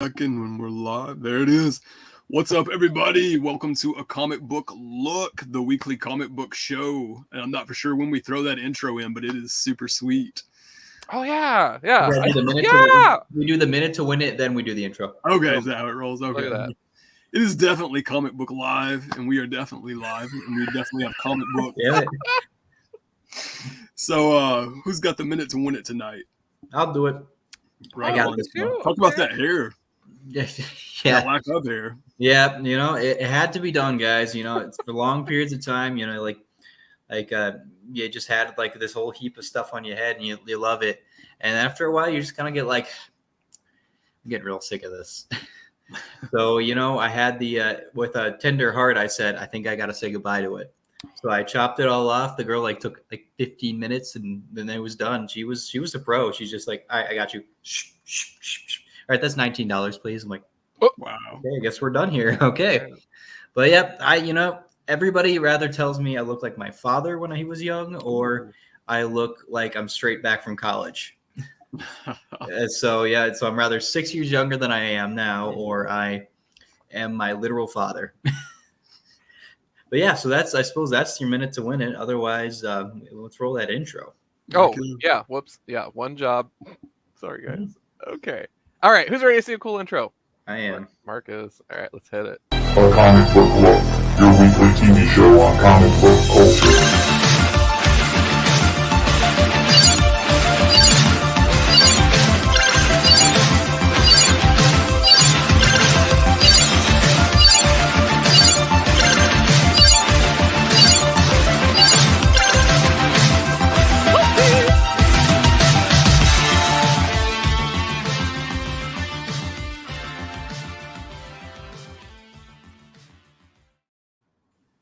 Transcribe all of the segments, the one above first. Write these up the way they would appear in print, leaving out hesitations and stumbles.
Second when we're live. There it is. What's up, everybody? Welcome to A Comic Book Look, the weekly comic book show. And I'm not for sure when we throw that intro in, but it is super sweet. Oh, yeah. We do the minute to win it, then we do the intro. Okay, is that how it rolls? Okay. Look at that. It is definitely Comic Book Live, and we are definitely live, and we definitely have comic book. Yeah. So, who's got the minute to win it tonight? I'll do it. Right, I got this one. Talk about that hair. Yeah. That lack of hair. Yeah, it had to be done, guys. It's for long periods of time. You just had like this whole heap of stuff on your head, and you love it. And after a while, you just kind of get like, I'm getting real sick of this. So I had with a tender heart, I said, I think I got to say goodbye to it. So I chopped it all off. The girl took 15 minutes, and then it was done. She was a pro. She's just like, I got you. Shh, shh, shh, shh. All right, that's $19, please. I'm like, oh, wow. Okay, I guess we're done here. Okay. But yep, everybody rather tells me I look like my father when he was young, or I look like I'm straight back from college. So I'm rather 6 years younger than I am now, or I am my literal father. But yeah, so I suppose that's your minute to win it. Otherwise, let's roll that intro. Oh, yeah. Whoops. Yeah, one job. Sorry, guys. Okay. All right, who's ready to see a cool intro? I am. Mark is. All right, let's hit it. A Comic Book Look, your weekly TV show on comic book culture.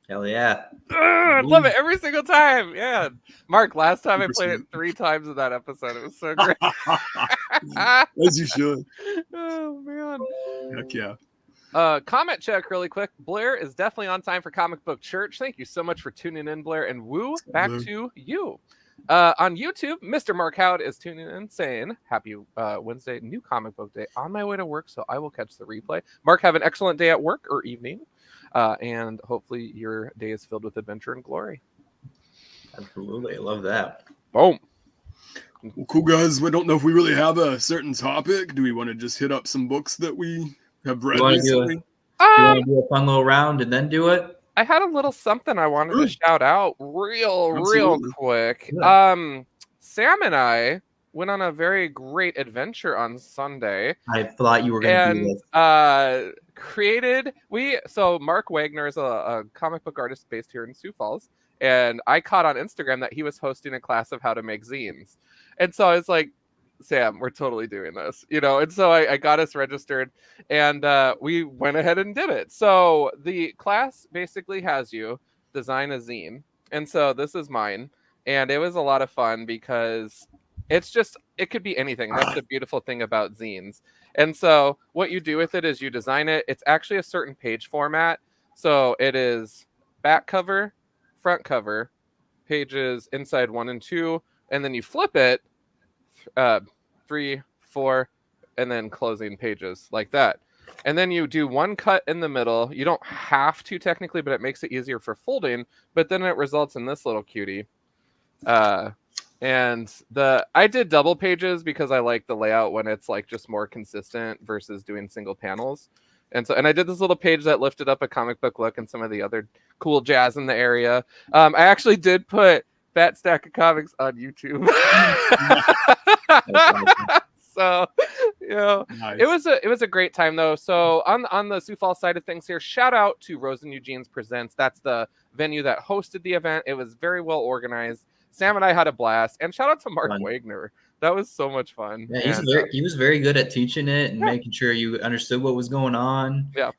Hell yeah. I love it every single time. Yeah. Mark, last time I played it 3 times in that episode. It was so great. As you should. Oh, man. Heck yeah. Comment check really quick. Blair is definitely on time for Comic Book Church. Thank you so much for tuning in, Blair. And Woo, back to you. On YouTube, Mr. Mark Howard is tuning in saying, happy Wednesday, new comic book day. On my way to work, so I will catch the replay. Mark, have an excellent day at work or evening. And hopefully your day is filled with adventure and glory. Absolutely. I love that. Boom. Well, cool, guys. We don't know if we really have a certain topic. Do we want to just hit up some books that we have read recently? Do you want to do a fun little round and then do it? I had a little something I wanted to shout out real quick. Yeah. Sam and I went on a very great adventure on Sunday. I thought you were going to do this. So Mark Wagner is a comic book artist based here in Sioux Falls, and I caught on Instagram that he was hosting a class of how to make zines. And so I was like, Sam, we're totally doing this, and so I got us registered, and we went ahead and did it. So the class basically has you design a zine, and so this is mine, and it was a lot of fun because it could be anything. That's the beautiful thing about zines. And so what you do with it is you design it. It's actually a certain page format. So it is back cover, front cover, pages inside 1 and 2, and then you flip it 3, 4, and then closing pages like that. And then you do one cut in the middle. You don't have to technically, but it makes it easier for folding. But then it results in this little cutie. And I did double pages because I like the layout when it's like just more consistent versus doing single panels. And I did this little page that lifted up a comic book look and some of the other cool jazz in the area. I actually did put Fat Stack of Comics on YouTube. So, nice. It was a great time though. So on the Sioux Falls side of things here, shout out to Rose and Eugene's Presents. That's the venue that hosted the event. It was very well organized. Sam and I had a blast, and shout out to Mark Wagner. That was so much fun. Yeah, he was very good at teaching it and making sure you understood what was going on. Yeah,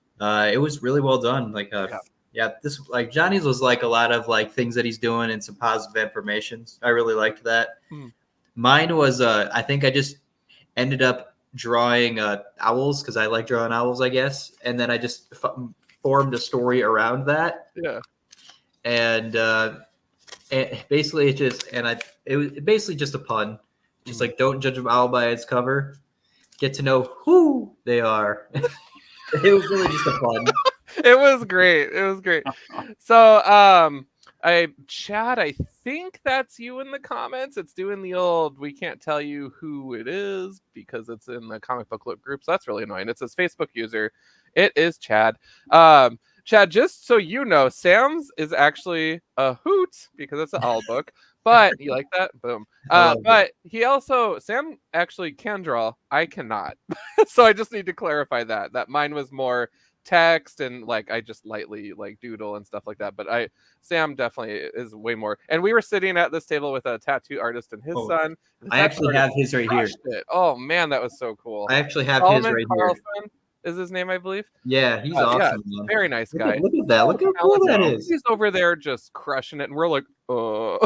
it was really well done. This Johnny's was like a lot of like things that he's doing and some positive affirmations. I really liked that. Mine was I think I just ended up drawing owls because I like drawing owls, I guess, and then I just formed a story around that. Yeah, and basically it was basically just a pun, just like don't judge an owl by its cover. get to know who they are. It was really just a fun. It was great. It was great. So, Chad, I think that's you in the comments. It's doing the old, we can't tell you who it is because it's in the comic book look group. So that's really annoying. It's his Facebook user. It is Chad. Chad, just so you know, Sam's is actually a hoot because it's an owl book. But you like that? Boom. But Sam actually can draw. I cannot. So I just need to clarify that mine was more text and like I just lightly like doodle and stuff like that. But Sam definitely is way more. And we were sitting at this table with a tattoo artist and his son. And I actually have his right here. Oh man, that was so cool. I actually have Solomon his right Carlson here. Is his name, I believe. Yeah, he's awesome. Yeah, very nice guy. Look at that. Look how cool that is. He's over there just crushing it, and we're like, oh.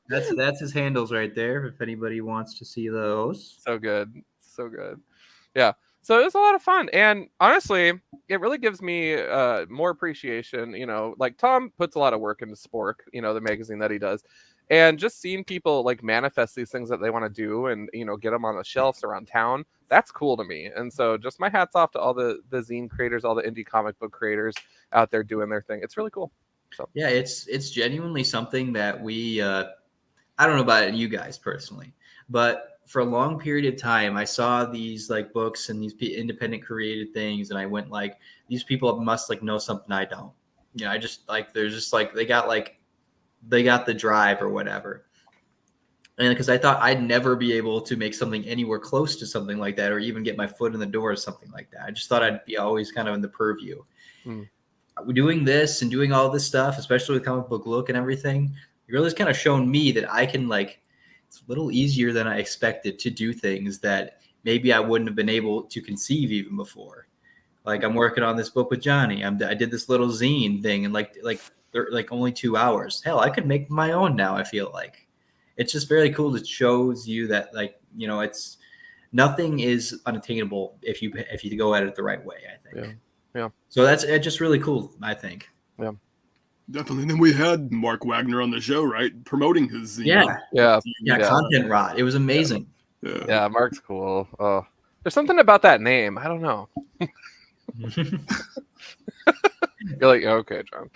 That's his handles right there. If anybody wants to see those. So good. Yeah. So it was a lot of fun, and honestly, it really gives me more appreciation. You know, like Tom puts a lot of work into Spork, you know, the magazine that he does, and just seeing people like manifest these things that they want to do, and you know, get them on the shelves around town. That's cool to me. And so just my hats off to all the zine creators, all the indie comic book creators out there doing their thing. It's really cool. So yeah, it's genuinely something that we I don't know about you guys personally, but for a long period of time, I saw these like books and these independent created things, and I went like, these people must like know something I don't. You know, I just like, there's just like they got the drive or whatever. And because I thought I'd never be able to make something anywhere close to something like that, or even get my foot in the door or something like that. I just thought I'd be always kind of in the purview. Doing this and doing all this stuff, especially with comic book look and everything, it really has kind of shown me that I can like, it's a little easier than I expected to do things that maybe I wouldn't have been able to conceive even before. Like I'm working on this book with Johnny. I did this little zine thing in like only 2 hours. Hell, I could make my own now. I feel like it's just very cool. It shows you that like, you know, it's nothing is unattainable if you go at it the right way, I think. Yeah. So that's just really cool, I think. Yeah. Definitely. And then we had Mark Wagner on the show, right? Promoting his zine. Yeah. Content rot. It was amazing. Yeah, Mark's cool. Oh, there's something about that name. I don't know. You're like, okay, John.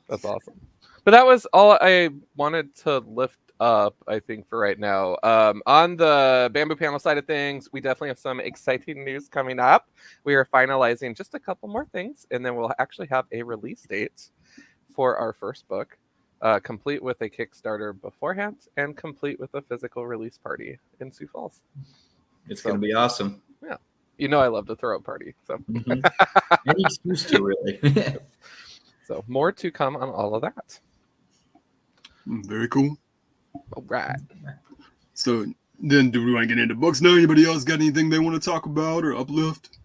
That's awesome. But that was all I wanted to lift up, I think, for right now. On the Bamboo Panel side of things, we definitely have some exciting news coming up. We are finalizing just a couple more things, and then we'll actually have a release date for our first book, complete with a Kickstarter beforehand and complete with a physical release party in Sioux Falls. It's going to be awesome. Yeah. You know I love to throw a party. So Any excuse to, really. So more to come on all of that. Very cool. All right. So then do we want to get into books now? Anybody else got anything they want to talk about or uplift?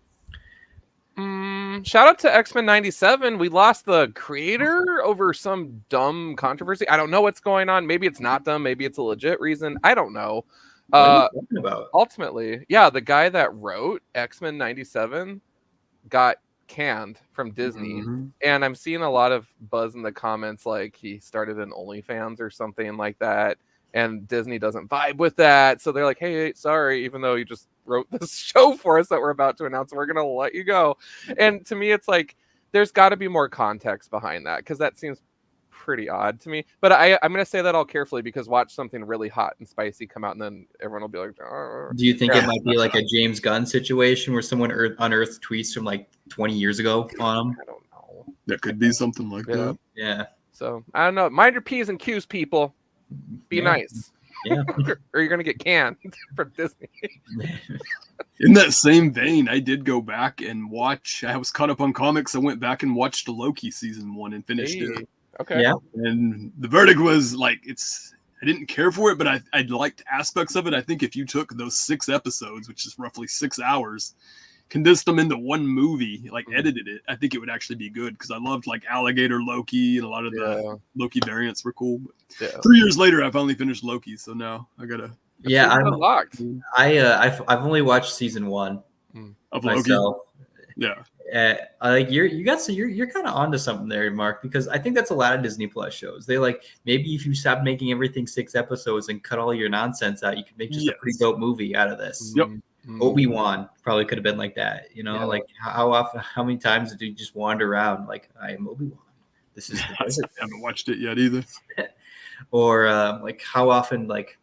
Shout out to X-Men 97. We lost the creator over some dumb controversy. I don't know what's going on. Maybe it's not dumb. Maybe it's a legit reason. I don't know. What are you talking about? Ultimately, yeah, the guy that wrote X-Men 97 got canned from Disney, and I'm seeing a lot of buzz in the comments like he started an OnlyFans or something like that, and Disney doesn't vibe with that, so they're like, hey, sorry, even though you just wrote this show for us that we're about to announce, we're gonna let you go. And to me, it's like there's got to be more context behind that, because that seems pretty odd to me. But I'm going to say that all carefully, because watch something really hot and spicy come out and then everyone will be like, oh. Do you think it might be like a James Gunn situation where someone unearthed tweets from like 20 years ago on him? I don't know. That could be something like that. Yeah. So I don't know. Mind your P's and Q's, people. Be nice. Yeah. Or you're going to get canned from Disney. In that same vein, I did go back and watch. I was caught up on comics. I went back and watched Loki season 1 and finished it. Okay. Yeah. And the verdict was like, I didn't care for it, but I liked aspects of it. I think if you took those 6 episodes, which is roughly 6 hours, condensed them into one movie, like edited it, I think it would actually be good, because I loved like Alligator Loki, and a lot of the Loki variants were cool. But 3 years later, I finally finished Loki, so now I gotta. Yeah, I'm locked. I've only watched season 1 of myself. Loki. Yeah. Like you're kind of onto something there, Mark, because I think that's a lot of Disney Plus shows. They like maybe if you stop making everything 6 episodes and cut all your nonsense out, you could make just a pretty dope movie out of this. Yep. Obi-Wan probably could have been like that, you know, Yeah. like how many times did you just wander around like I am Obi-Wan? This is the I desert. haven't watched it yet either. Or like how often like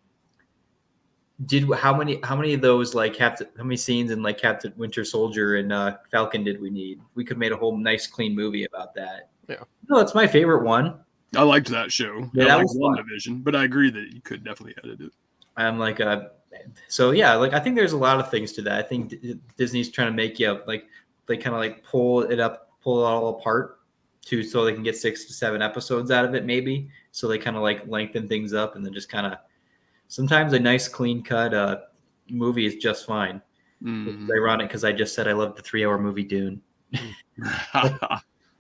how many of those like how many scenes in like Captain Winter Soldier and Falcon did we need? We could have made a whole nice clean movie about that. Yeah. No, it's my favorite one. I liked that show. Yeah, I that liked was fun. WandaVision, but I agree that you could definitely edit it. I'm like so yeah, like I think there's a lot of things to that. I think Disney's trying to make you like they kind of like pull it all apart so they can get 6 to 7 episodes out of it maybe. So they kind of like lengthen things up and then just kind of sometimes a nice clean cut movie is just fine. It's ironic because I just said I loved the 3-hour movie Dune.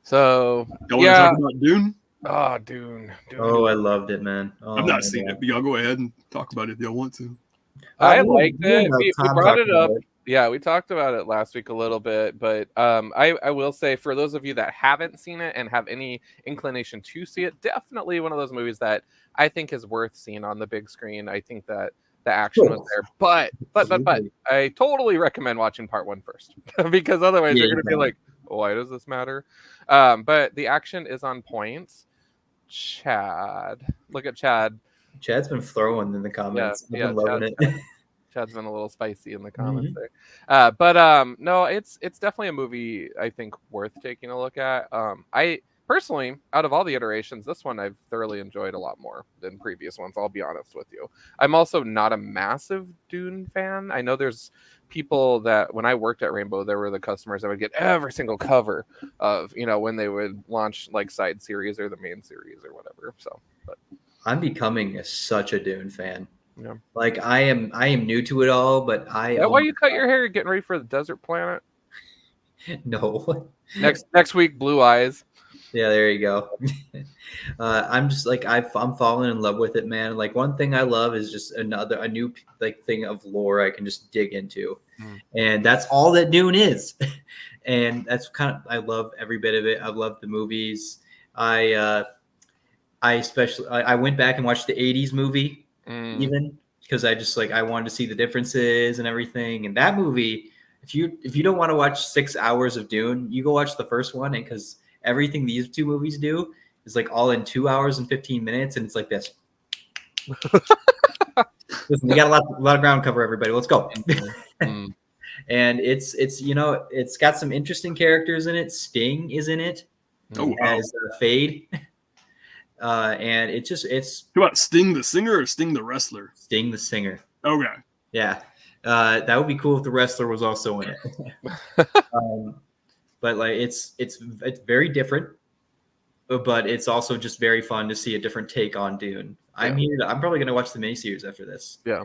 So Y'all want to talk about Dune? Oh, Dune. Oh, I loved it, man. Oh, I've not seen it, but y'all go ahead and talk about it if y'all want to. I liked it. We Tom brought it talked up. about it. Yeah, we talked about it last week a little bit, but I will say for those of you that haven't seen it and have any inclination to see it, definitely one of those movies that I think is worth seeing on the big screen. I think that the action was there, but I totally recommend watching part 1 first because otherwise you're going to be like, why does this matter? But the action is on point. Chad, look at Chad. Chad's been throwing in the comments. I've been loving it. Chad's been a little spicy in the comments there. But no, it's definitely a movie I think worth taking a look at. I personally, out of all the iterations, this one I've thoroughly enjoyed a lot more than previous ones, I'll be honest with you. I'm also not a massive Dune fan. I know there's people that when I worked at Rainbow, there were the customers that would get every single cover of, when they would launch like side series or the main series or whatever. So, but I'm becoming such a Dune fan. Yeah. Like I am new to it all, but Is that why you cut your hair? You're getting ready for the desert planet? No. Next week, Blue Eyes. Yeah, there you go. I'm just like I'm falling in love with it, man. Like one thing I love is just a new like thing of lore I can just dig into, and that's all that Dune is. And that's I love every bit of it. I love the movies. I especially I went back and watched the '80s movie even because I wanted to see the differences and everything. And that movie, if you don't want to watch 6 hours of Dune, you go watch the first one, and because everything these two movies do is like all in 2 hours and 15 minutes, and it's like this. Listen, we got a lot of ground cover, everybody. Let's go. And it's got some interesting characters in it. Sting is in it as Fade, and it's. What about Sting the singer or Sting the wrestler? Sting the singer. Okay. Yeah, that would be cool if the wrestler was also in it. But like it's very different, but it's also just very fun to see a different take on Dune. I'm probably gonna watch the miniseries after this. Yeah,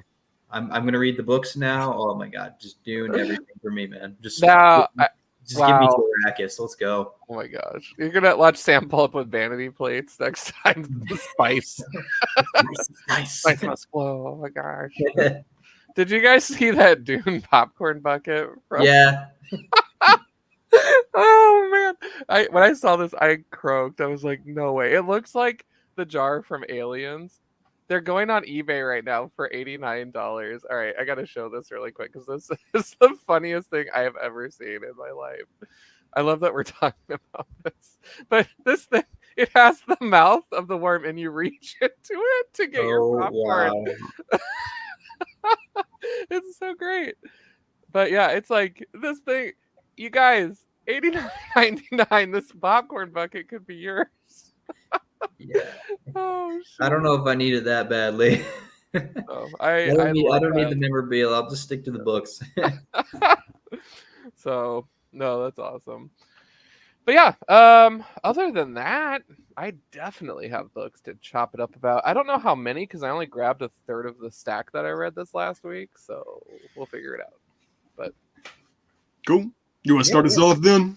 I'm gonna read the books now. Oh my god, just Dune everything for me, man. Just now, give me Arrakis. Let's go. Oh my gosh, you're gonna watch Sam pull up with vanity plates next time. The spice, nice. Spice must flow. Oh my gosh. Did you guys see that Dune popcorn bucket? Yeah. Oh man! When I saw this, I croaked. I was like, "No way!" It looks like the jar from Aliens. They're going on eBay right now for $89. All right, I gotta show this really quick because this is the funniest thing I have ever seen in my life. I love that we're talking about this, but this thing, it has the mouth of the worm, and you reach into it to get your popcorn. Wow. It's so great. But yeah, it's like this thing. You guys, $89.99. This popcorn bucket could be yours. Yeah. Oh, shit. I don't know if I need it that badly. I don't need the memorabilia. I'll just stick to the books. So no, that's awesome. But yeah, other than that, I definitely have books to chop it up about. I don't know how many because I only grabbed a third of the stack that I read this last week, so we'll figure it out. But cool. You want to start us off then?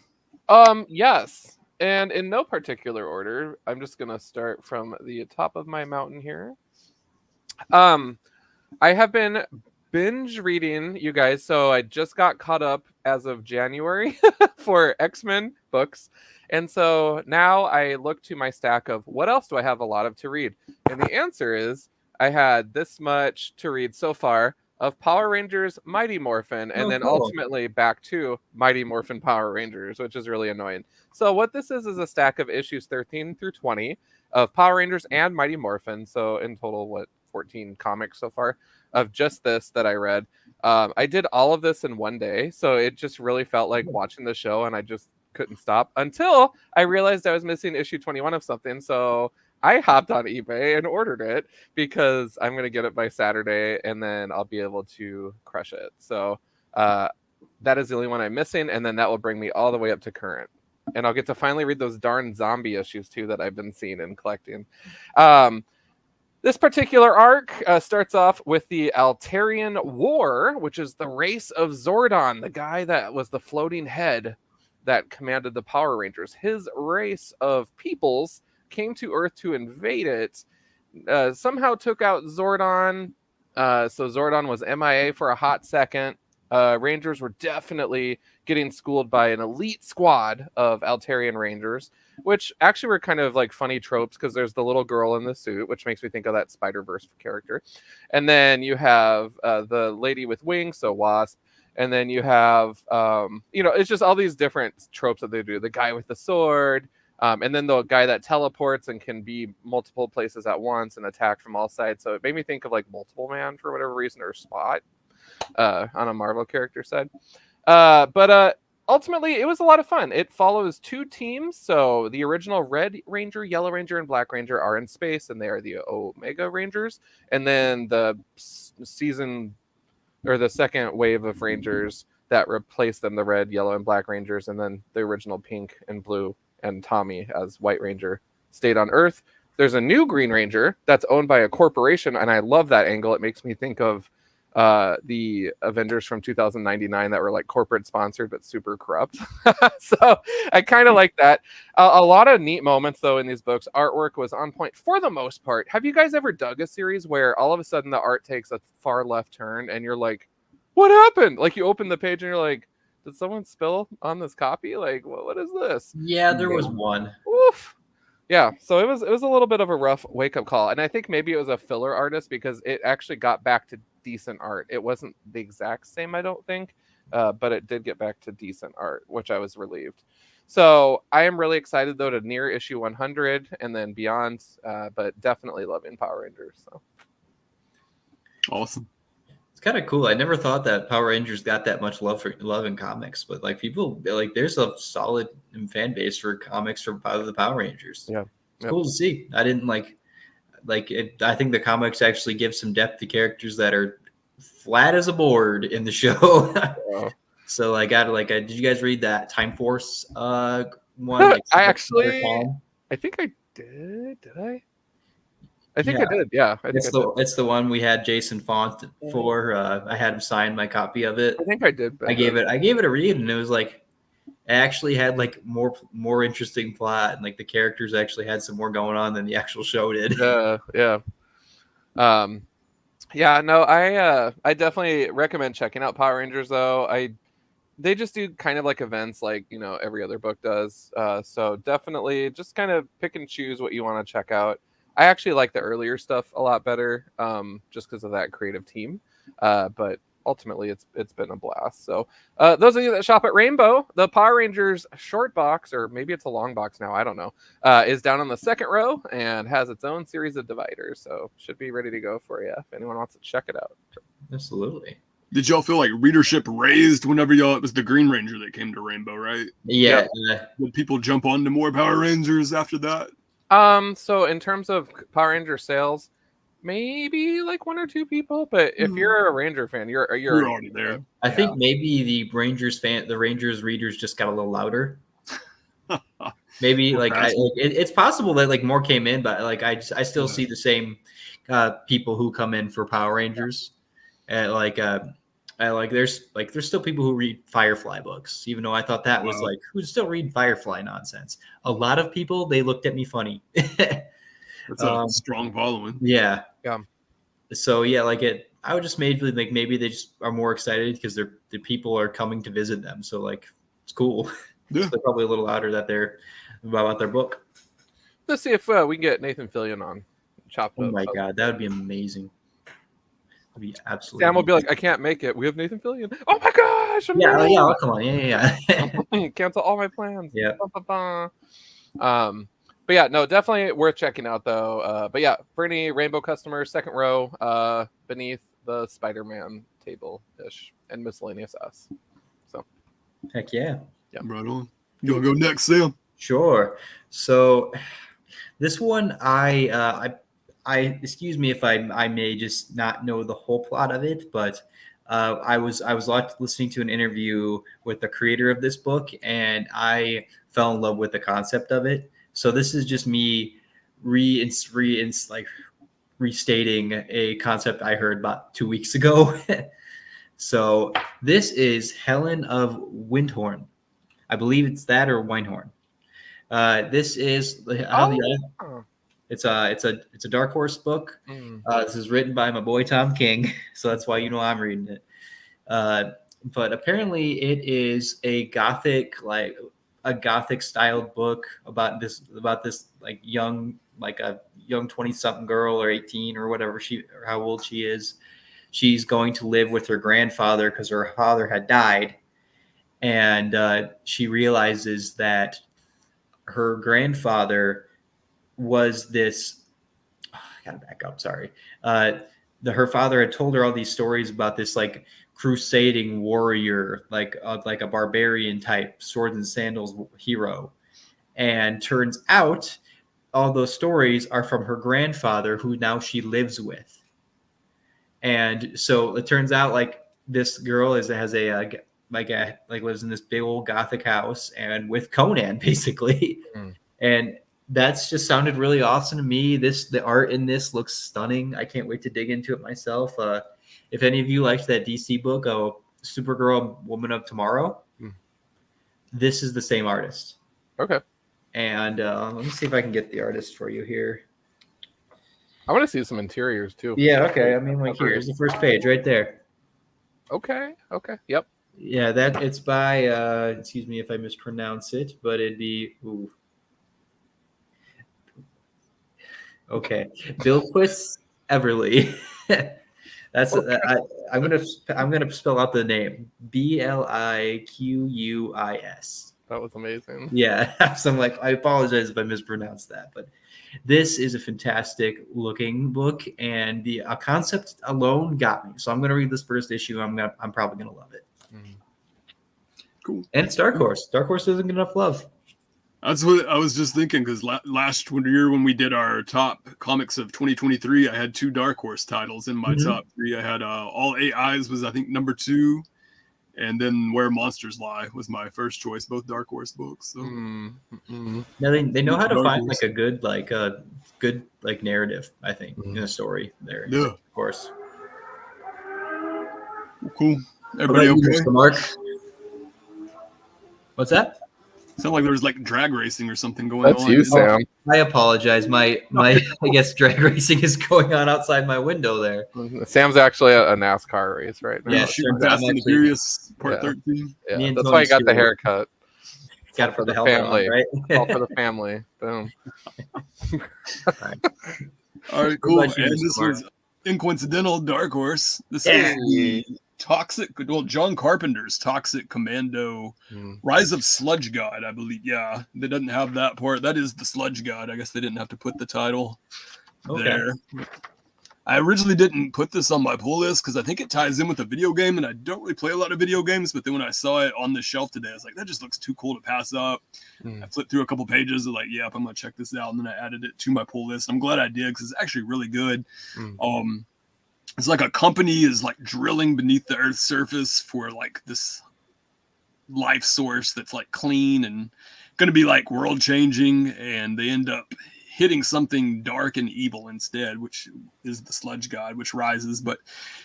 Yes. And in no particular order, I'm just going to start from the top of my mountain here. I have been binge reading, you guys. So I just got caught up as of January for X-Men books. And so now I look to my stack of what else do I have a lot of to read? And the answer is I had this much to read so far of Power Rangers Mighty Morphin, and then cool. ultimately back to Mighty Morphin Power Rangers, which is really annoying. So what this is a stack of issues 13 through 20 of Power Rangers and Mighty Morphin. So in total, 14 comics so far of just this that I read. I did all of this in one day, so it just really felt like watching the show, and I just couldn't stop until I realized I was missing issue 21 of something. So I hopped on eBay and ordered it because I'm going to get it by Saturday and then I'll be able to crush it. So that is the only one I'm missing. And then that will bring me all the way up to current. And I'll get to finally read those darn zombie issues too that I've been seeing and collecting. This particular arc starts off with the Altarian War, which is the race of Zordon, the guy that was the floating head that commanded the Power Rangers. His race of peoples came to Earth to invade it, somehow took out Zordon. So Zordon was MIA for a hot second. Rangers were definitely getting schooled by an elite squad of Altarian Rangers, which actually were kind of like funny tropes because there's the little girl in the suit, which makes me think of that Spider-Verse character. And then you have the lady with wings, so Wasp. And then you have, it's just all these different tropes that they do. The guy with the sword, and then the guy that teleports and can be multiple places at once and attack from all sides. So it made me think of like Multiple Man for whatever reason, or Spot on a Marvel character side. But ultimately, it was a lot of fun. It follows two teams. So the original Red Ranger, Yellow Ranger, and Black Ranger are in space, and they are the Omega Rangers. And then the the second wave of Rangers that replaced them, the Red, Yellow, and Black Rangers, and then the original Pink and Blue and Tommy as White Ranger stayed on Earth. There's a new Green Ranger that's owned by a corporation, and I love that angle. It makes me think of the Avengers from 2099 that were like corporate sponsored but super corrupt. So I kind of like that. A lot of neat moments though in these books. Artwork was on point for the most part. Have you guys ever dug a series where all of a sudden the art takes a far left turn and you're like, what happened? Like you open the page and you're like, did someone spill on this copy? Like, what is this? Yeah, there was one. Oof. Yeah, so it was a little bit of a rough wake-up call. And I think maybe it was a filler artist because it actually got back to decent art. It wasn't the exact same, I don't think, but it did get back to decent art, which I was relieved. So I am really excited, though, to near issue 100 and then beyond, but definitely loving Power Rangers. So. Awesome. It's kind of cool. I never thought that Power Rangers got that much love in comics, but like people like there's a solid fan base for comics for the Power Rangers. Yeah, it's cool to see. I didn't like it. I think the comics actually give some depth to characters that are flat as a board in the show. Yeah. So I got did you guys read that Time Force one? Like, I think I did. Did I? I think I did. Yeah, it's the one we had Jason Font for. I had him sign my copy of it. I think I did. I gave it a read, and it was like it actually had like more interesting plot, and like the characters actually had some more going on than the actual show did. Yeah. No, I definitely recommend checking out Power Rangers though. They just do kind of like events like, every other book does. So definitely just kind of pick and choose what you want to check out. I actually like the earlier stuff a lot better, just because of that creative team. But ultimately, it's been a blast. So those of you that shop at Rainbow, the Power Rangers short box, or maybe it's a long box now, I don't know, is down on the second row and has its own series of dividers. So should be ready to go for you if anyone wants to check it out. Absolutely. Did y'all feel like readership raised whenever it was the Green Ranger that came to Rainbow, right? Yeah. Would people jump on to more Power Rangers after that? So in terms of Power Ranger sales, maybe like one or two people, but if you're a Ranger fan, you're already there. I think maybe the Rangers readers just got a little louder. Maybe it's possible that like more came in, but like I still see the same people who come in for Power Rangers. There's still people who read Firefly books, even though I thought that was like, who's still reading Firefly nonsense? A lot of people, they looked at me funny. That's a strong following. Yeah. So I would just maybe they just are more excited because the people are coming to visit them. So like, it's cool. Yeah. So they're probably a little louder that they're about their book. Let's see if we can get Nathan Fillion on. Chopped Oh up. my god, that would be amazing. That'd be absolutely. Sam will be like, I can't make it. We have Nathan Fillion. Oh my gosh! Yeah, oh, come on, yeah. Cancel all my plans. Yeah. But yeah, no, definitely worth checking out though. But yeah, for any Rainbow customers, second row, beneath the Spider-Man table ish and miscellaneous us. So Heck yeah. Right on. You gonna go next, Sam? Sure. So this one, I excuse me if I may just not know the whole plot of it, but I was listening to an interview with the creator of this book, and I fell in love with the concept of it. So this is just me restating a concept I heard about 2 weeks ago. So this is Helen of Windhorn. I believe it's that or Winehorn. This is it's a Dark Horse book. This is written by my boy Tom King, so that's why I'm reading it. But apparently, it is a gothic styled book about this like young 20-something girl or 18 or whatever or how old she is. She's going to live with her grandfather because her father had died, and she realizes that her grandfather was this. I gotta back up. Sorry. Her father had told her all these stories about this like crusading warrior, like a barbarian type, swords and sandals hero, and turns out all those stories are from her grandfather, who now she lives with. And so it turns out like this girl lives in this big old gothic house and with Conan basically. And that's just sounded really awesome to me. The art in this looks stunning. I can't wait to dig into it myself. If any of you liked that DC book, Supergirl, Woman of Tomorrow, this is the same artist. Okay. And let me see if I can get the artist for you here. I want to see some interiors too. Yeah, okay. I mean, like here's the first page right there. Okay. Yep. Yeah, that it's by excuse me if I mispronounce it, but it'd be okay. Bilquis Everly. That's Okay. I'm gonna spell out the name. Bliquis. That was amazing. Yeah, so I'm like, I apologize if I mispronounced that, but this is a fantastic looking book, and the concept alone got me. So I'm gonna read this first issue. I'm probably gonna love it. Cool. And it's Dark Horse. Dark Horse doesn't get enough love. That's what I was just thinking, because last year when we did our top comics of 2023, I had 2 Dark Horse titles in my top 3. I had All 8 Eyes was, I think, number 2, and then Where Monsters Lie was my first choice, both Dark Horse books. So. Now they know how to find like a good narrative, I think, in a story there. Yeah. Of course. Cool. Everybody okay? Mr. Mark? What's that? Sound like there was like drag racing or something going That's on. you, Sam. I apologize. My I guess drag racing is going on outside my window there. Sam's actually a NASCAR race right now. Yeah, Shooting Fast and the Furious Part 13. Yeah, that's why you got the haircut. Got it for the family, right? All for the family. Boom. All right, cool. And this was Incoincidental Dark Horse. This is the John Carpenter's Toxic Commando Rise of Sludge God, I believe. Yeah, they didn't have that part. That is the Sludge God. I guess they didn't have to put the title there. I originally didn't put this on my pull list because I think it ties in with a video game, and I don't really play a lot of video games. But then when I saw it on the shelf today, I was like, that just looks too cool to pass up. I flipped through a couple pages and like, yep, I'm going to check this out. And then I added it to my pull list. I'm glad I did because it's actually really good. It's like a company is like drilling beneath the Earth's surface for like this life source that's like clean and going to be like world changing. And they end up hitting something dark and evil instead, which is the Sludge God, which rises. But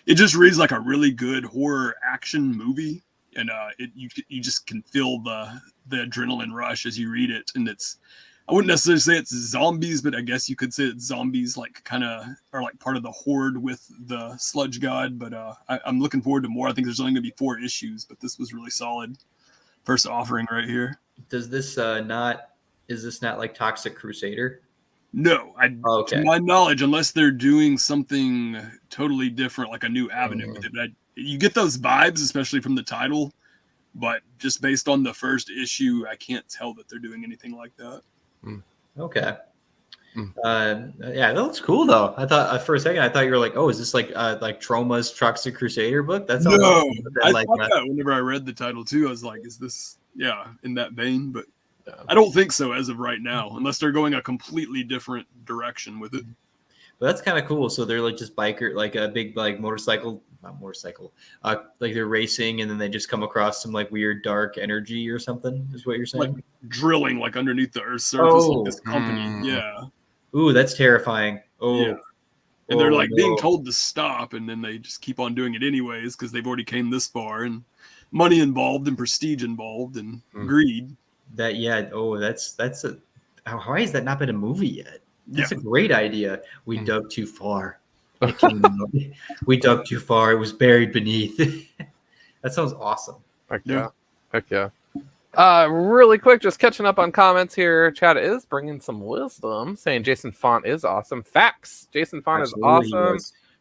it just reads like a really good horror action movie. And you just can feel the adrenaline rush as you read it. And I wouldn't necessarily say it's zombies, but I guess you could say it's zombies like kind of are like part of the horde with the Sludge God. But I'm looking forward to more. I think there's only going to be 4 issues, but this was really solid. First offering right here. Does this not? Is this not like Toxic Crusader? No, to my knowledge, unless they're doing something totally different, like a new avenue with it. But you get those vibes, especially from the title. But just based on the first issue, I can't tell that they're doing anything like that. Okay. Yeah, that looks cool though. I thought for a second, I thought you were like, oh, is this like Troma's Toxic Crusader book? That's no. I like thought that whenever I read the title too, I was like, is this in that vein? But I don't think so as of right now, unless they're going a completely different direction with it. But that's kind of cool. So they're like just biker, like a big like motorcycle, not motorcycle, like they're racing, and then they just come across some like weird dark energy or something. Is what you're saying? Like drilling, like underneath the Earth's surface, like this company. Yeah. Ooh, that's terrifying. Oh. Yeah. And they're like being told to stop, and then they just keep on doing it anyways because they've already came this far, and money involved, and prestige involved, and greed. That's a. Why has that not been a movie yet? That's a great idea. We dug too far. We dug too far. It was buried beneath. That sounds awesome. Heck yeah. Really quick, just catching up on comments here. Chad is bringing some wisdom, saying Jason Font is awesome. Facts. Jason Font is awesome.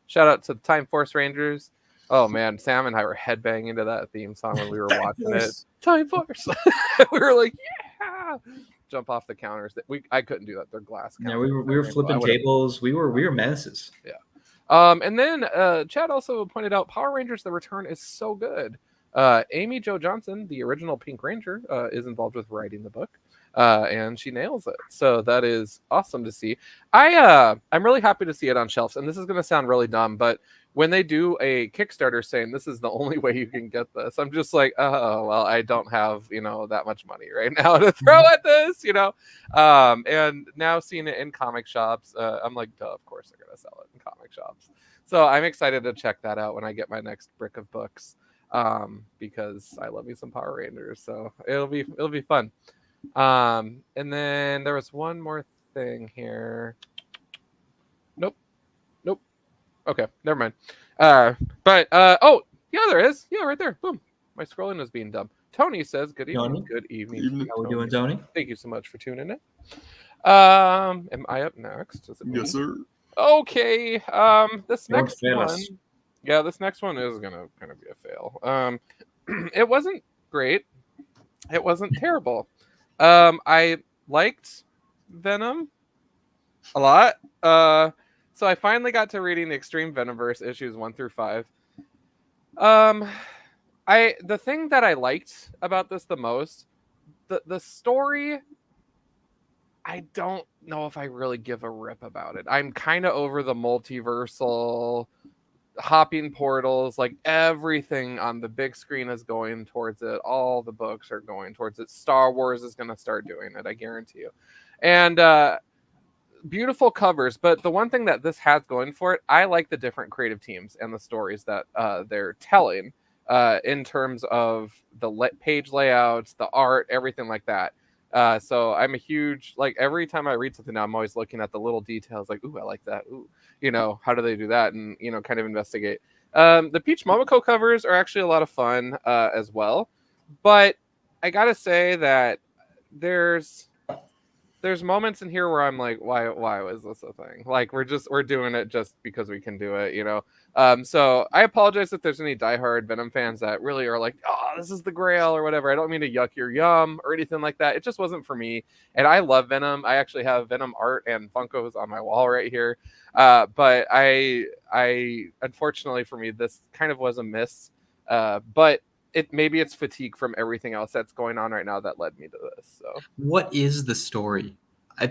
Shout out to Time Force Rangers. Oh man, Sam and I were headbanging to that theme song when we were watching it. Time Force. We were like, yeah. Jump off the counters. I couldn't do that. They're glass counters. Yeah, we were flipping tables. We were menaces. Yeah. And then Chad also pointed out Power Rangers: The Return is so good. Amy Jo Johnson, the original Pink Ranger, is involved with writing the book, and she nails it. So that is awesome to see. I'm really happy to see it on shelves. And this is going to sound really dumb, but when they do a Kickstarter saying this is the only way you can get this, I'm just like, oh well, I don't have that much money right now to throw at this, And now seeing it in comic shops, I'm like, duh, of course they're going to sell it in comic shops. So I'm excited to check that out when I get my next brick of books. Because I love me some Power Rangers, so it'll be fun. And then there was one more thing here. Nope. Okay, never mind. Oh yeah, there is. Yeah, right there. Boom. My scrolling is being dumb. Tony says, "Good evening." Tony? Good evening. How we doing, Tony? Thank you so much for tuning in. Am I up next? Yes, sir. Okay. This next one. Yeah, this next one is gonna kind of be a fail. It wasn't great. It wasn't terrible. I liked Venom a lot. So I finally got to reading the Extreme Venomverse issues 1 through 5. The thing that I liked about this the most, the story, I don't know if I really give a rip about it. I'm kind of over the multiversal hopping portals, like everything on the big screen is going towards it. All the books are going towards it. Star Wars is going to start doing it, I guarantee you. And beautiful covers, but the one thing that this has going for it, I like the different creative teams and the stories that they're telling in terms of the page layouts, the art, everything like that. So I'm a huge, like, every time I read something now, I'm always looking at the little details, like, ooh, I like that. Ooh, how do they do that? And, kind of investigate. The Peach Momoko covers are actually a lot of fun as well. But I got to say that there's moments in here where I'm like, why was this a thing? Like, we're doing it just because we can do it, So I apologize if there's any diehard Venom fans that really are like, oh, this is the grail or whatever. I don't mean to yuck your yum or anything like that. It just wasn't for me. And I love Venom. I actually have Venom art and Funkos on my wall right here. But I unfortunately for me, this kind of was a miss. But maybe it's fatigue from everything else that's going on right now that led me to this. So, what is the story? I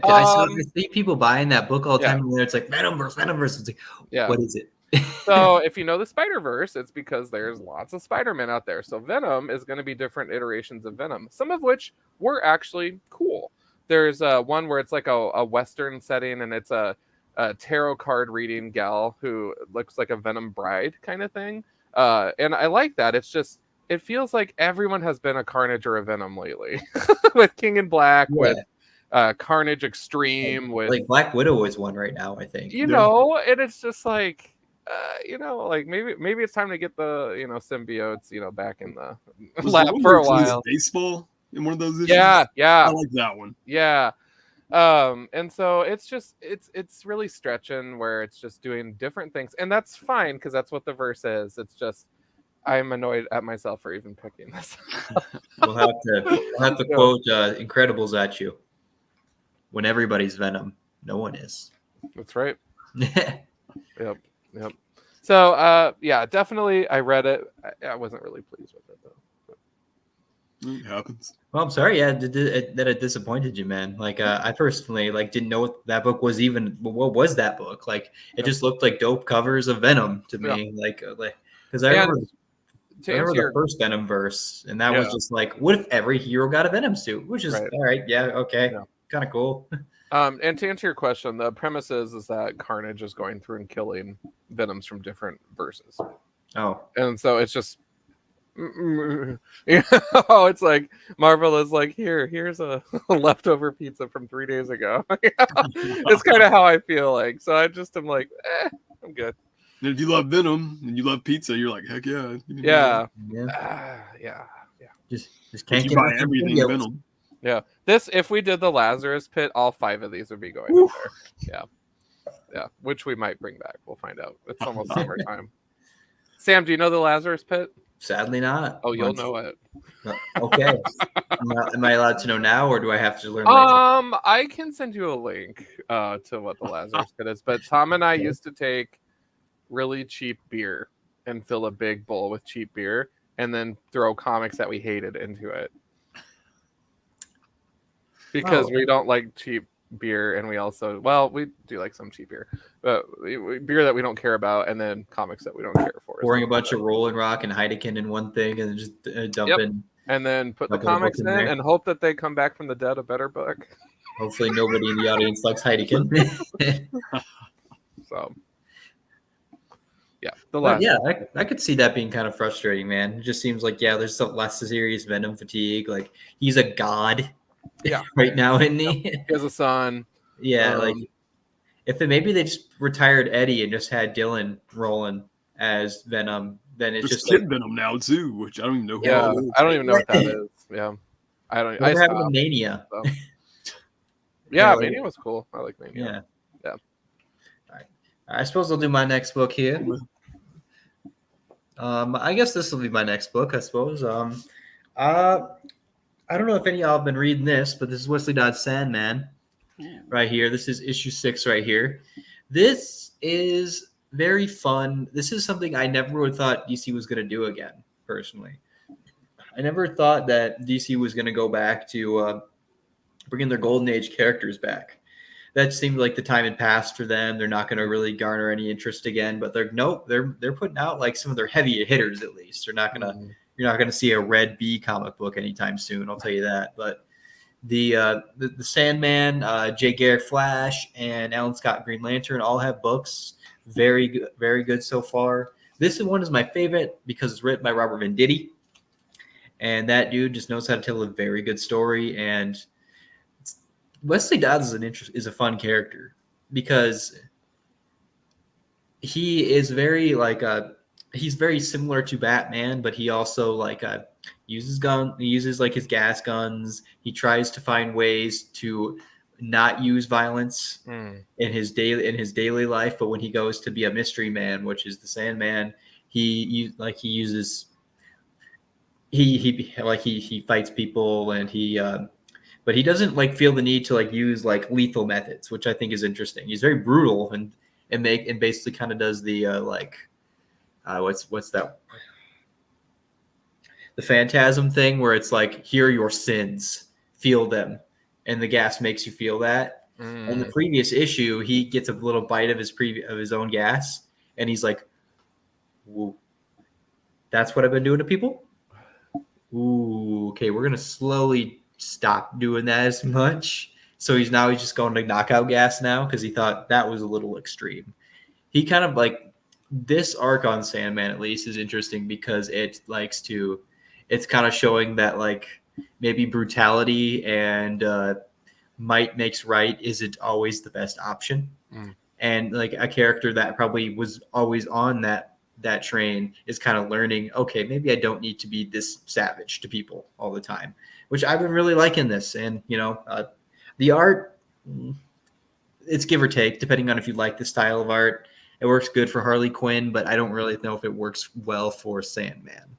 see people buying that book all the time, and it's like Venomverse. It's like, what is it? So, if you know the Spider-Verse, it's because there's lots of Spider-Man out there. So, Venom is going to be different iterations of Venom, some of which were actually cool. There's one where it's like a Western setting, and it's a tarot card reading gal who looks like a Venom bride kind of thing. And I like that. It's just, it feels like everyone has been a Carnage or a Venom lately with King in Black, with Carnage Extreme, with like Black Widow is one right now, I think. And it's just like, like maybe it's time to get the symbiotes, back in the lab for a while. Baseball. in one of those issues? Yeah, I like that one. yeah. And so it's just it's really stretching where it's just doing different things, and that's fine because that's what the verse is. It's just I'm annoyed at myself for even picking this. We'll have to quote Incredibles at you. When everybody's Venom, no one is. That's right. Yep. So yeah, definitely I read it. I wasn't really pleased with it though. It happens. Well, I'm sorry, that it disappointed you, man. Like, I personally didn't know what that book was even. What was that book? Like, it just looked like dope covers of Venom to me. Like, because I remember the first Venom verse, and that was just like, what if every hero got a Venom suit? Which is all right, okay, kind of cool. And to answer your question, the premise is that Carnage is going through and killing Venoms from different verses. Oh, and so it's just. It's like Marvel is like, here's a leftover pizza from 3 days ago. It's kind of how I feel like. So I just am like, I'm good. And if you love Venom and you love pizza, you're like, heck yeah. Yeah. Just can't you buy everything Venom. Yeah. If we did the Lazarus Pit, all 5 of these would be going up there. Yeah. Which we might bring back. We'll find out. It's almost summertime. Sam, do you know the Lazarus Pit? Sadly not. Oh, you'll know it. Okay. Am I allowed to know now, or do I have to learn later? I can send you a link to what the Lazarus Pit is. But Tom and I used to take really cheap beer and fill a big bowl with cheap beer and then throw comics that we hated into it. Because we don't like cheap beer, and we also, we do like some cheap beer, but beer that we don't care about, and then comics that we don't care for. Pouring a bunch of Rolling Rock and Heineken in one thing, and just dumping. And then put the comics in and hope that they come back from the dead a better book. Hopefully nobody in the audience likes Heineken. So, yeah. I could see that being kind of frustrating, man. It just seems like, there's some less serious Venom fatigue. Like, he's a god. Right now, isn't he? He has a son. Yeah, if maybe they just retired Eddie and just had Dylan rolling as Venom, then it's just Kid Venom now too, which I don't even know. I don't even know what that is. Yeah, I don't. I having a Mania. So. Yeah, Mania was cool. I like Mania. Yeah. All right. I suppose I'll do my next book here. I guess this will be my next book. I suppose. I don't know if any of y'all have been reading this, but this is Wesley Dodd's Sandman right here. This is issue 6 right here. This is very fun. This is something I never would have thought DC was going to do again, personally. I never thought that DC was going to go back to bringing their Golden Age characters back. That seemed like the time had passed for them. They're not going to really garner any interest again, but they're putting out like some of their heavy hitters at least. They're not going to. You're not going to see a Red Bee comic book anytime soon. I'll tell you that. But the Sandman, Jay Garrick Flash, and Alan Scott Green Lantern all have books. Very good so far. This one is my favorite because it's written by Robert Venditti, and that dude just knows how to tell a very good story. And Wesley Dodds is a fun character because he is very he's very similar to Batman, but he also uses his gas guns. He tries to find ways to not use violence in his daily life, but when he goes to be a mystery man, which is the Sandman, he fights people, and but he doesn't feel the need to use lethal methods, which I think is interesting. He's very brutal and basically kind of does the what's that? The Phantasm thing where it's like, here are your sins, feel them, and the gas makes you feel that. In the previous issue, he gets a little bite of his own gas, and he's like, "Whoa, that's what I've been doing to people." Ooh, okay, we're gonna slowly stop doing that as much. So he's just going to knockout gas now because he thought that was a little extreme. He kind of this arc on Sandman at least is interesting because it's kind of showing that maybe brutality and might makes right isn't always the best option. And a character that probably was always on that train is kind of learning, okay, maybe I don't need to be this savage to people all the time. which I've been really liking this. And the art, it's give or take depending on if you like the style of art. It works good for Harley Quinn, but I don't really know if it works well for Sandman.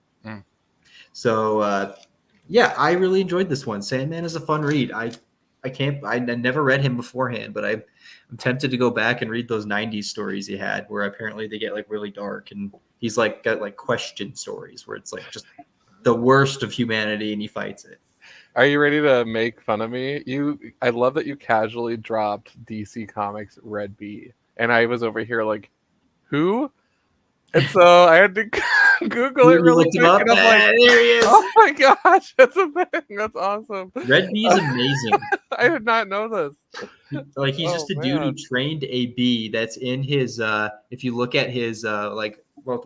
So I really enjoyed this one. Sandman is a fun read. I never read him beforehand, but I'm tempted to go back and read those 90s stories he had, where apparently they get like really dark, and he's like got like question stories where it's like just the worst of humanity and he fights it. Are you ready to make fun of me? I love that you casually dropped DC Comics Red Bee, and I was over here like, who? And so I had to Google it really quick, and I'm like, there he is. oh my gosh, that's a thing. That's awesome. Red Bee is amazing. I did not know this. Like he's just a dude who trained a bee that's in his if you look at his belt.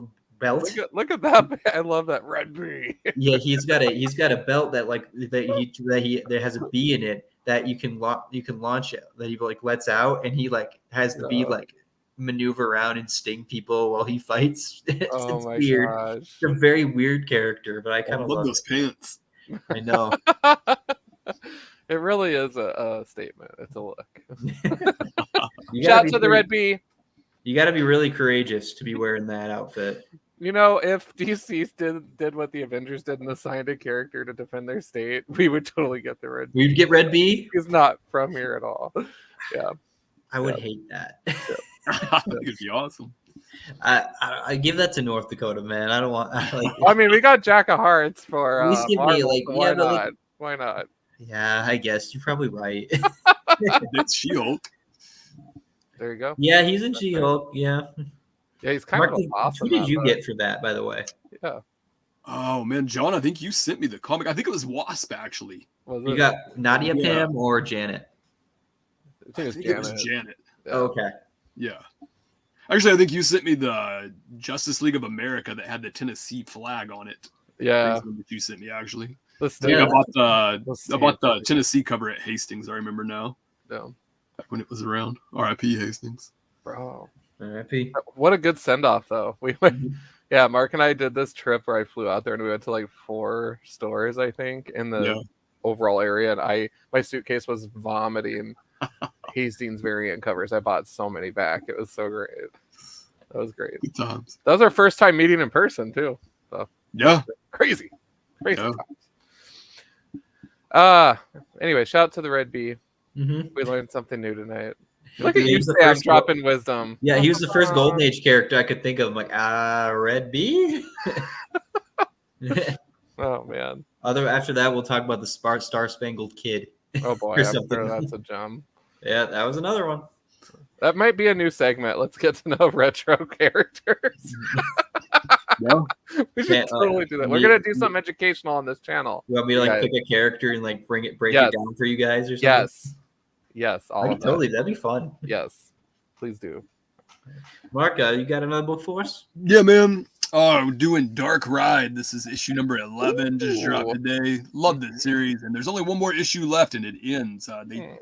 Look at that. I love that Red Bee. Yeah, he's got a belt that has a bee in it that you can launch it, that he like lets out, and he like has the bee like maneuver around and sting people while he fights. It's weird. Gosh. It's a very weird character, but I kind of love those pants. I know. It really is a statement. It's a look. Shout out to the Red Bee. You got to be really courageous to be wearing that outfit. If DC did what the Avengers did and assigned a character to defend their state, we would totally get the Red Bee. We'd get Red Bee? He's not from here at all. Yeah. I would hate that. I think it'd be awesome. I give that to North Dakota, man. I don't want. We got Jack of Hearts for. Please give me why not? Why not? Yeah, I guess you're probably right. It's She-Hulk. There you go. Yeah, he's in She-Hulk. Yeah. Yeah, he's kind of awesome. Who did you get for that, by the way? Yeah. Oh man, John, I think you sent me the comic. I think it was Wasp actually. You got Nadia Pam or Janet? I think it was Janet. Yeah. Okay. Yeah. Actually, I think you sent me the Justice League of America that had the Tennessee flag on it. Yeah. That you sent me actually. Yeah. I bought the Tennessee cover at Hastings. I remember now. Yeah. Back when it was around. R.I.P. Hastings. Bro. R.I.P. What a good send off though. We went. Yeah, Mark and I did this trip where I flew out there and we went to like 4 stores, I think, in the overall area, and my suitcase was vomiting Hastings variant covers. I bought so many back. It was so great. That was great. Good times. That was our first time meeting in person too. So crazy times. Anyway, shout out to the Red Bee. Mm-hmm. We learned something new tonight. Look at you, Sam, dropping wisdom. Yeah, he was the first Golden Age character I could think of. I'm like, Red Bee? Oh, man. After that, we'll talk about the Star Spangled Kid. Oh, boy. I'm sure that's a gem. Yeah, that was another one. That might be a new segment. Let's get to know retro characters. We should totally do that. We're going to do something educational on this channel. You want me to pick a character and break it down for you guys or something? Yes, that'd be fun. Yes, please do. Mark, you got another book for us? Yeah, man. Oh, doing Dark Ride. This is issue number 11. Just dropped today. Love this series, and there's only one more issue left, and it ends. They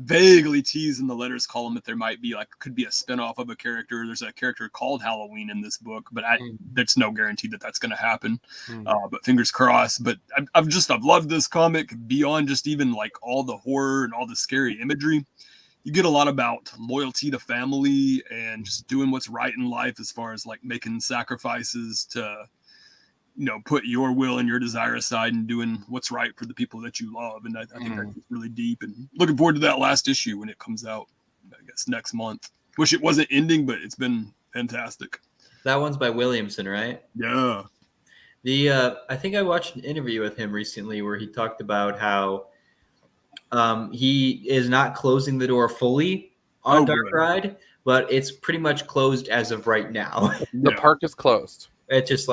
vaguely tease in the letters column that there might be could be a spinoff of a character. There's a character called Halloween in this book, but there's no guarantee that that's going to happen. But fingers crossed. But I've loved this comic beyond just even all the horror and all the scary imagery. You get a lot about loyalty to family and just doing what's right in life, as far as making sacrifices to put your will and your desire aside and doing what's right for the people that you love. And I think that's really deep, and looking forward to that last issue when it comes out, I guess, next month. Wish it wasn't ending, but it's been fantastic. That one's by Williamson, right? Yeah. I think I watched an interview with him recently where he talked about how he is not closing the door fully on Dark Ride, but it's pretty much closed as of right now. The park is closed. It's just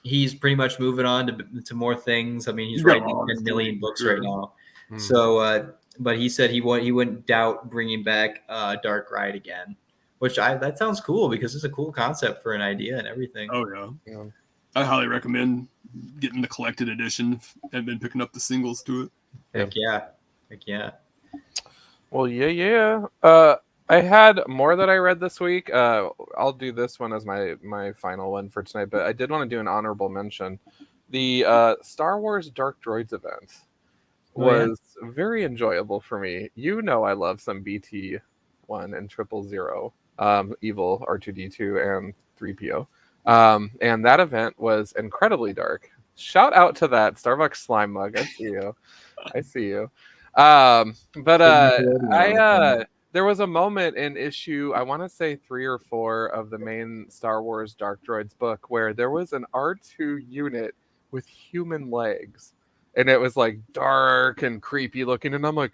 he's pretty much moving on to more things. I mean, he's writing 10 million books right now. So, but he said he wouldn't doubt bringing back Dark Ride again, which that sounds cool because it's a cool concept for an idea and everything. Oh yeah. I highly recommend getting the collected edition and been picking up the singles to it. Heck yeah. Well, yeah. I had more that I read this week. I'll do this one as my final one for tonight, but I did want to do an honorable mention. The Star Wars Dark Droids event was very enjoyable for me. You know, I love some BT1 and 000, Evil R2D2 and 3PO. And that event was incredibly dark. Shout out to that Starbucks slime mug. I see you. I see you. There was a moment in issue, I want to say 3 or 4 of the main Star Wars Dark Droids book where there was an R2 unit with human legs. And it was like dark and creepy looking. And I'm like,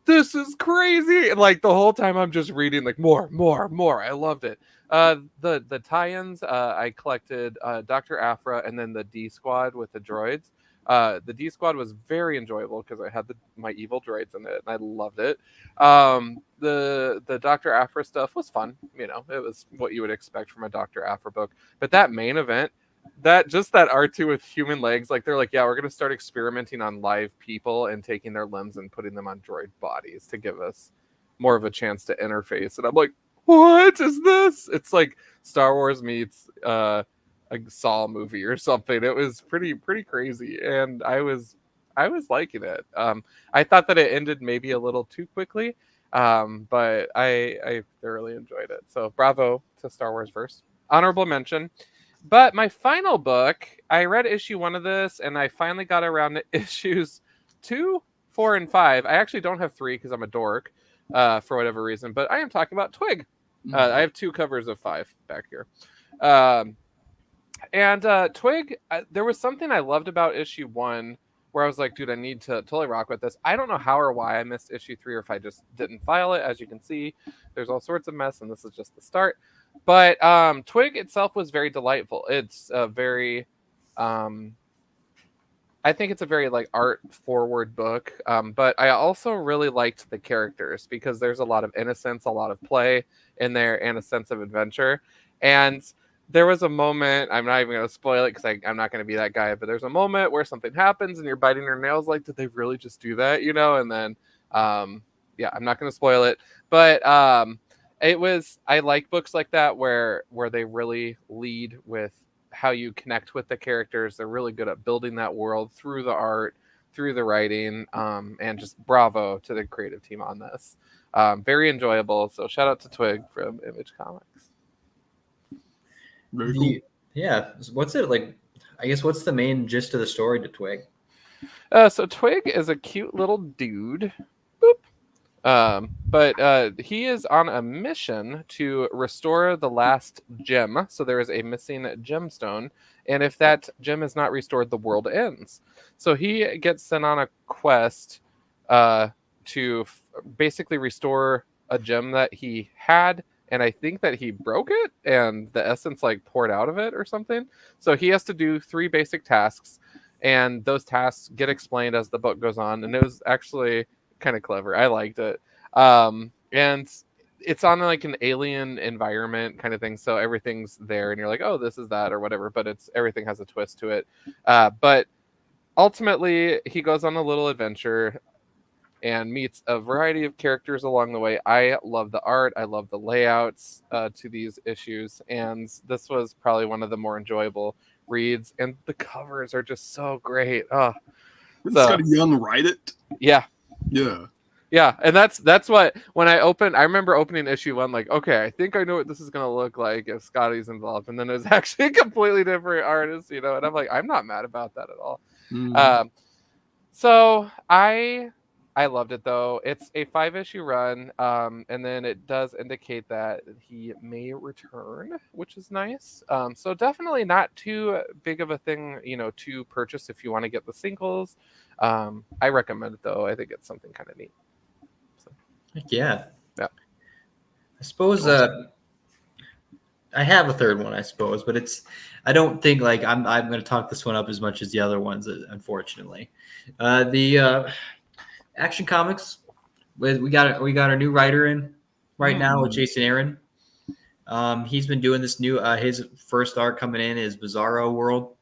this is crazy. And like the whole time I'm just reading like more. I loved it. The tie-ins, I collected Dr. Aphra and then the D Squad with the droids. The D Squad was very enjoyable because I had my evil droids in it and I loved it. The Dr. Aphra stuff was fun. You know, it was what you would expect from a Dr. Aphra book. But that main event, that R2 with human legs, like they're like, yeah, we're gonna start experimenting on live people and taking their limbs and putting them on droid bodies to give us more of a chance to interface. And I'm like, what is this? It's like Star Wars meets a Saw movie or something. It was pretty crazy, and I was liking it. I thought that it ended maybe a little too quickly, but I thoroughly enjoyed it. So bravo to Star Wars Verse. Honorable mention. But my final book, I read issue 1 of this, and I finally got around to issues 2, 4, and 5. I actually don't have 3 because I'm a dork for whatever reason, but I am talking about Twig. I have 2 covers of 5 back here. Twig, there was something I loved about issue 1 where I was like, dude, I need to totally rock with this. I don't know how or why I missed issue 3 or if I just didn't file it. As you can see, there's all sorts of mess, and this is just the start. But Twig itself was very delightful. It's a very, I think it's a very like art forward book. But I also really liked the characters because there's a lot of innocence, a lot of play in there, and a sense of adventure. And there was a moment, I'm not even going to spoil it because I'm not going to be that guy, but there's a moment where something happens and you're biting your nails like, did they really just do that? You know, and then, yeah, I'm not going to spoil it. But I like books like that where they really lead with how you connect with the characters. They're really good at building that world through the art, through the writing, and just bravo to the creative team on this. Very enjoyable. So shout out to Twig from Image Comics. Very cool. Yeah. What's it like? I guess what's the main gist of the story to Twig? So Twig is a cute little dude. Boop. But he is on a mission to restore the last gem. So there is a missing gemstone. And if that gem is not restored, the world ends. So he gets sent on a quest to basically restore a gem that he had. And I think that he broke it and the essence like poured out of it or something. So he has to do 3 basic tasks. And those tasks get explained as the book goes on. And it was actually kind of clever. I liked it. And it's on like an alien environment kind of thing. So everything's there and you're like, oh, this is that or whatever, but everything has a twist to it. But ultimately he goes on a little adventure and meets a variety of characters along the way. I love the art. I love the layouts to these issues. And this was probably one of the more enjoyable reads. And the covers are just so great. Oh, It's got a young write it. Yeah. Yeah. Yeah, and that's what when I remember opening issue 1, like, okay, I think I know what this is gonna look like if Scotty's involved, and then it was actually a completely different artist, you know, and I'm like, I'm not mad about that at all. So I loved it though. It's a 5-issue run, and then it does indicate that he may return, which is nice. So definitely not too big of a thing, you know, to purchase if you want to get the singles. I recommend it though. I think it's something kind of neat. Yeah. Yeah. I suppose I have a third one, I suppose, but I don't think like I'm going to talk this one up as much as the other ones, unfortunately. The Action Comics, we got our new writer in right now with Jason Aaron. He's been doing this new his first arc coming in is Bizarro World.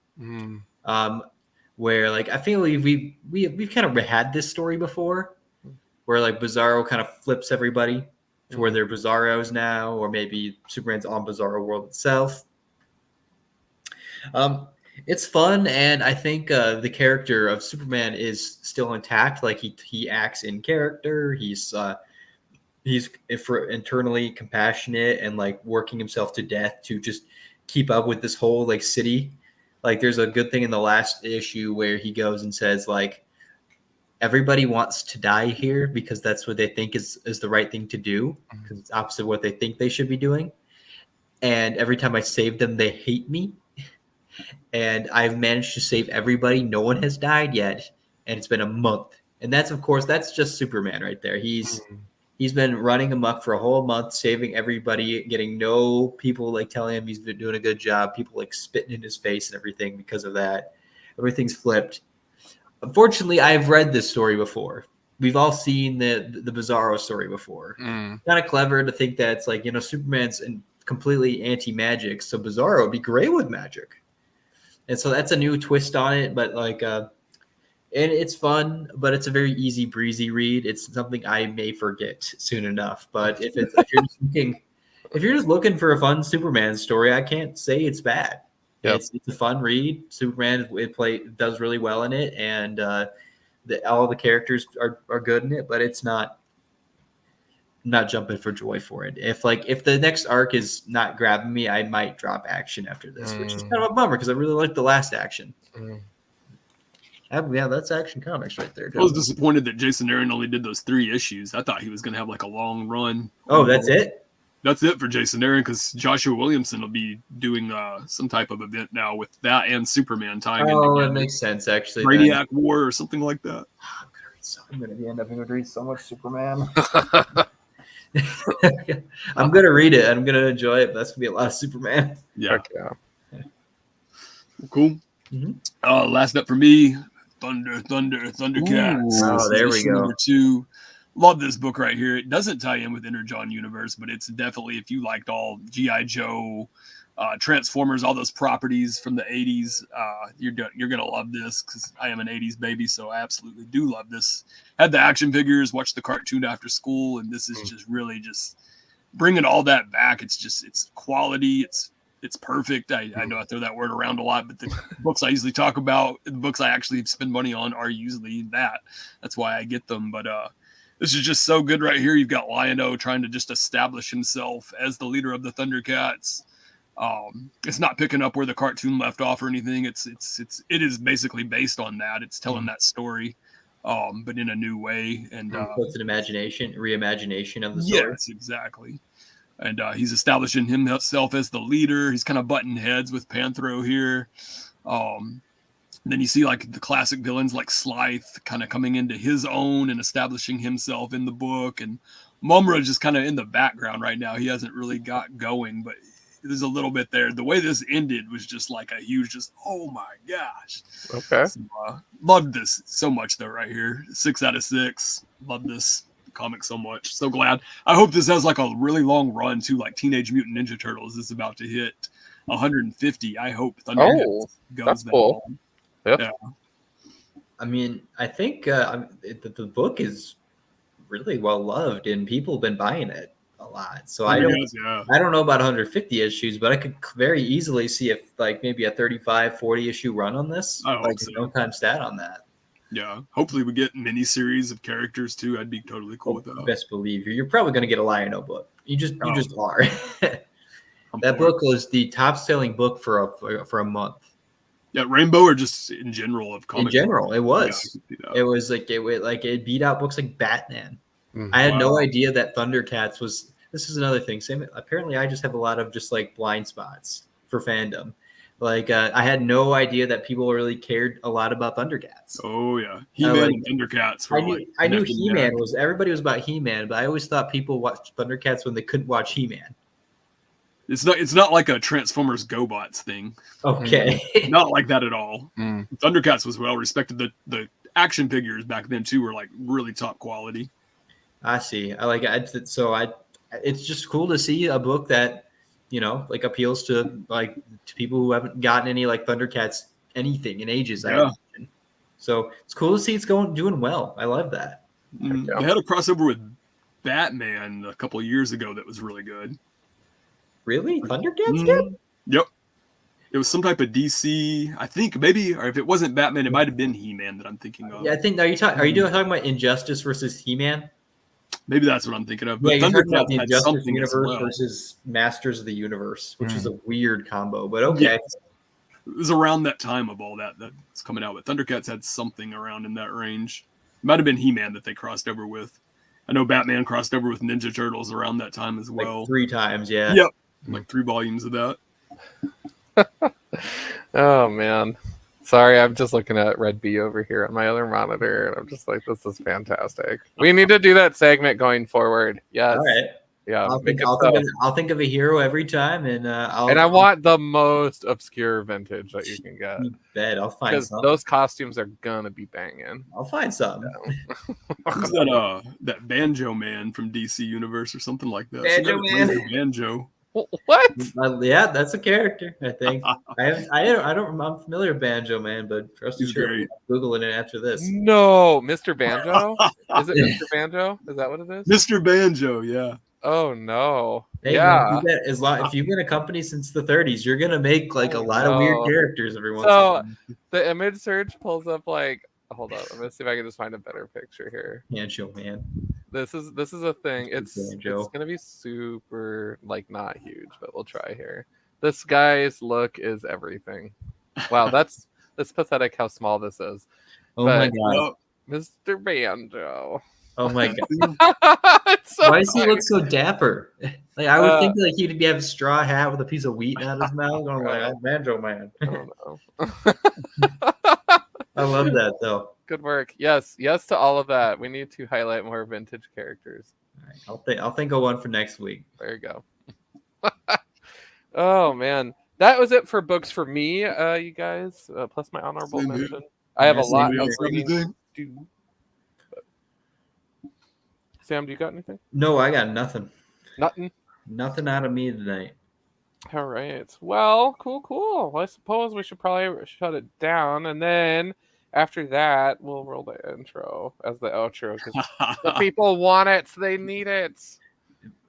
Where like I feel like we've kind of had this story before, where like Bizarro kind of flips everybody to where they're Bizarros now, or maybe Superman's on Bizarro World itself. It's fun, and I think the character of Superman is still intact. Like he acts in character. He's internally compassionate and like working himself to death to just keep up with this whole like city. Like there's a good thing in the last issue where he goes and says like everybody wants to die here because that's what they think is the right thing to do because it's opposite of what they think they should be doing. And every time I save them, they hate me. And I've managed to save everybody. No one has died yet, and it's been a month. And that's, of course, that's just Superman right there. He's been running amok for a whole month, saving everybody, getting no people like telling him he's been doing a good job. People like spitting in his face and everything because of that. Everything's flipped. Unfortunately, I've read this story before. We've all seen the Bizarro story before. Kind of clever to think that it's like, Superman's completely anti-magic, so Bizarro would be great with magic. And so that's a new twist on it, but like, and it's fun, but it's a very easy breezy read. It's something I may forget soon enough. But if you're just looking for a fun Superman story, I can't say it's bad. Yep. It's a fun read. Superman does really well in it, and all the characters are good in it. But it's not jumping for joy for it. If the next arc is not grabbing me, I might drop Action after this, which is kind of a bummer because I really liked the last Action. Yeah, that's Action Comics right there. I was disappointed that Jason Aaron only did those 3 issues. I thought he was going to have like a long run. Oh, that's it? That's it for Jason Aaron because Joshua Williamson will be doing some type of event now with that and Superman tying in. Oh, it makes sense, actually. Brainiac War or something like that. I'm going to end up reading so much Superman. I'm gonna read it. I'm gonna enjoy it. But that's gonna be a lot of Superman. Yeah. Cool. Last up for me, Thundercats. Oh, there we go. Number 2. Love this book right here. It doesn't tie in with Energon Universe, but it's definitely, if you liked all G.I. Joe, Transformers, all those properties from the 80s, you're going to love this because I am an 80s baby, so I absolutely do love this. Had the action figures, watched the cartoon after school, and this is just really just bringing all that back. It's quality. It's perfect. I know I throw that word around a lot, but the books I usually talk about, the books I actually spend money on are usually that. That's why I get them. But this is just so good right here. You've got Lion-O trying to just establish himself as the leader of the Thundercats. It's not picking up where the cartoon left off or anything. It is basically based on that. It's telling that story, but in a new way. And it's an reimagination of the story. Yes, exactly. And he's establishing himself as the leader. He's kind of butting heads with Panthro here. Then you see like the classic villains like Slythe kind of coming into his own and establishing himself in the book. And Mumra just kind of in the background right now. He hasn't really got going, but there's a little bit there. The way this ended was just like a huge, oh my gosh. Okay. So, loved this so much though right here. 6 out of 6. Love this comic so much. So glad. I hope this has like a really long run too, like Teenage Mutant Ninja Turtles is about to hit 150. I hope Thundercats goes that cool. long. Yep. Yeah. I mean, I think the book is really well loved and people have been buying it a lot. So I don't know about 150 issues, but I could very easily see if like maybe a 35, 40 issue run on this. I hope like so. a no-time stat on that. Yeah. Hopefully we get mini-series of characters too. I'd be totally cool with that. Best believe you're probably going to get a Lion-O book. You just are. That book was the top-selling book for a month. Yeah, Rainbow or just in general of comics. In general, it was. Yeah, it was it beat out books like Batman. I had no idea that Thundercats was. This is another thing. Apparently, I just have a lot of just like blind spots for fandom. Like I had no idea that people really cared a lot about Thundercats. Oh yeah, He-Man and Thundercats. I knew He-Man was. Everybody was about He-Man, but I always thought people watched Thundercats when they couldn't watch He-Man. It's not like a Transformers GoBots thing. Okay. Not like that at all. Thundercats was well respected. The action figures back then too were like really top quality. I see. I like it. So it's just cool to see a book that, like appeals to people who haven't gotten any like Thundercats anything in ages. Yeah. So it's cool to see it's doing well. I love that. They had a crossover with Batman a couple of years ago that was really good. Really? Thundercats did? Yep. It was some type of DC, I think maybe, or if it wasn't Batman, it might have been He-Man that I'm thinking of. Yeah, I think. Are you talking about Injustice versus He-Man? Maybe that's what I'm thinking of. Yeah, But you're talking about Thundercats the had Injustice something as universe well. versus Masters of the Universe, which is a weird combo. But okay. It was around that time of all that's coming out. But Thundercats had something around in that range. It might have been He-Man that they crossed over with. I know Batman crossed over with Ninja Turtles around that time as well. Like 3 times, yeah. Yep. Like 3 volumes of that. Oh man. Sorry, I'm just looking at Red B over here on my other monitor, and I'm just like, this is fantastic. We need to do that segment going forward. Yes. All right. Yeah. I'll think of a hero every time, and I want the most obscure vintage that you can get. You bet. I'll find Because some. those costumes are gonna be banging. I'll find some. Who's that Banjo Man from DC Universe or something like that? Banjo Man? Banjo. What? Yeah, that's a character. I think. I'm familiar with Banjo Man, but rest He's assured, great. I'm Googling it after this. No, Mr. Banjo? Is it Mr. Banjo? Is that what it is? Mr. Banjo, yeah. Oh no. Hey, yeah. man, if you've been a company since the 30s, you're gonna make like a lot of weird characters every once in a while. The image search pulls up like, hold on, I'm gonna see if I can just find a better picture here. Banjo Man. This is a thing. It's Banjo. gonna be super like not huge, but we'll try here. This guy's look is everything. Wow, that's pathetic how small this is. Oh my god. Mr. Banjo. Oh my god. So Why does he funny. look so dapper? Like I would think like he'd have a straw hat with a piece of wheat out of his mouth, going like, "Oh, Banjo Man." I don't know. I love that though. Good work. Yes to all of that. We need to highlight more vintage characters. All right, I'll think of one for next week. There you go. Oh man, that was it for books for me, you guys. Plus my honorable Same here. mention. I have a lot Anybody of else got reading anything? to do. Sam, do you got anything? No, I got nothing. Nothing. Nothing out of me tonight. All right. Well, cool. Well, I suppose we should probably shut it down, and then after that, we'll roll the intro as the outro because the people want it, so they need it.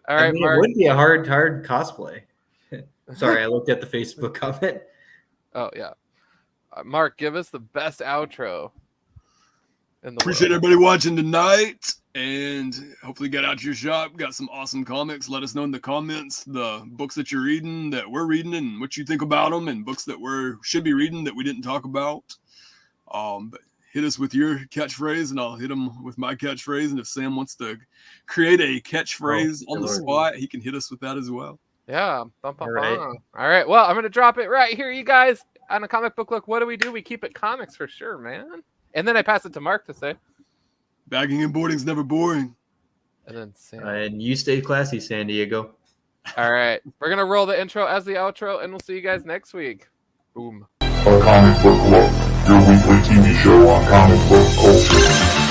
All right, Mark. It would be a hard cosplay. Sorry, I looked at the Facebook comment. Oh yeah, Mark, give us the best outro. Appreciate everybody watching tonight, and hopefully get out to your shop. Got some awesome comics. Let us know in the comments the books that you're reading, that we're reading, and what you think about them, and books that should be reading that we didn't talk about. But hit us with your catchphrase, and I'll hit them with my catchphrase. And if Sam wants to create a catchphrase on the spot, he can hit us with that as well. Yeah. All right. All right. Well, I'm gonna drop it right here, you guys. On a comic book look, what do? We keep it comics for sure, man. And then I pass it to Mark to say. Bagging and boarding's never boring. And then Sam. And you stay classy, San Diego. All right. We're going to roll the intro as the outro, and we'll see you guys next week. Boom. A Comic Book Look, your weekly TV show on comic book culture.